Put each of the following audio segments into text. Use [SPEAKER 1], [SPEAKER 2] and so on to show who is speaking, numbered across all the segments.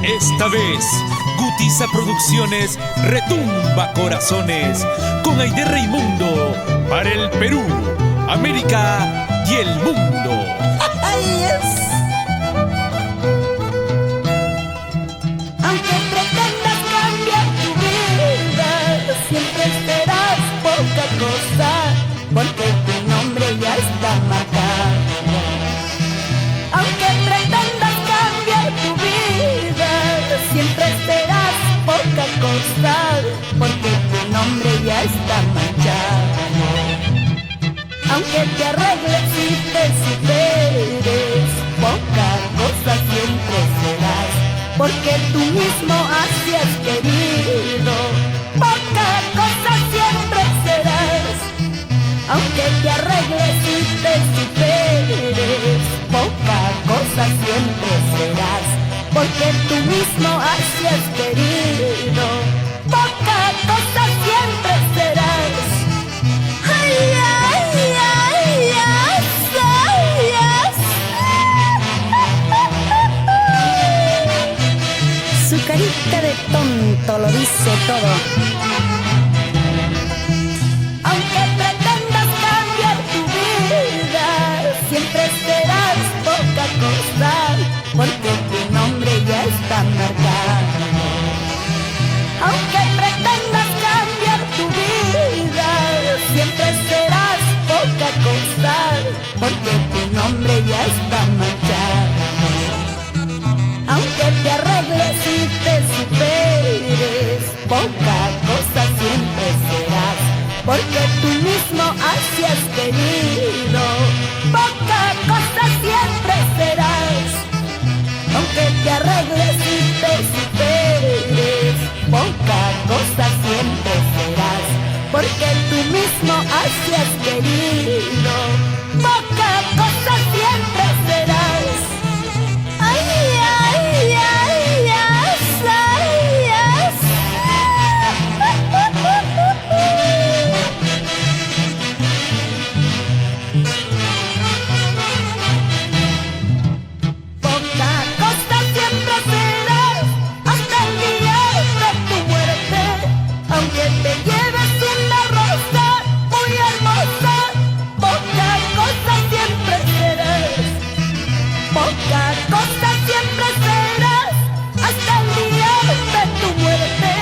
[SPEAKER 1] Esta vez, Gutiza Producciones retumba corazones con Aide Raimundo para el Perú, América y el mundo.
[SPEAKER 2] Aunque pretendas cambiar tu vida, siempre serás poca cosa, porque tu nombre ya está marcado. Aunque pretendas cambiar tu vida, siempre serás poca cosa, porque tu nombre ya está manchado. Aunque te arregles y te superes, poca cosa siempre serás, porque tú mismo así has querido. Poca cosa siempre serás. Aunque te arregles y te superes, poca cosa siempre serás, porque tú mismo así has querido. Poca cosa siempre serás. Ay, ay, ay, ay, ay, ay. Su carita de tonto lo dice todo. Aunque pretendas cambiar tu vida, siempre serás poca cosa, porque tu nombre ya está marcado. Aunque pretendas cambiar tu vida, siempre serás poca cosa, porque tu nombre ya está manchado. Aunque te arregles y te superes, poca cosa siempre serás, porque tú mismo así has querido. Poca cosa siempre serás. Aunque te arregles y te superes, poca cosa siempre serás, porque tú mismo así has querido. Poca cosa siempre serás. Ay, ay, ay, ay, ay, ay. Poca cosa siempre serás hasta el día de tu muerte, aunque te lleves una rosa muy hermosa. Poca cosa siempre serás. Poca cosa siempre serás hasta el día de tu muerte,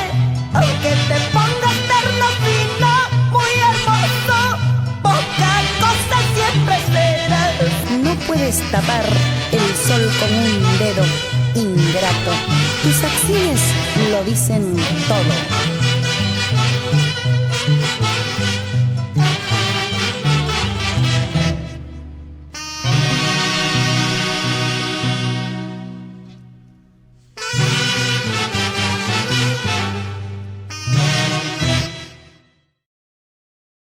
[SPEAKER 2] aunque te pongas terno fino muy hermoso. Poca cosa siempre serás. No puedes tapar el sol con un dedo, ingrato. Tus acciones lo dicen todo.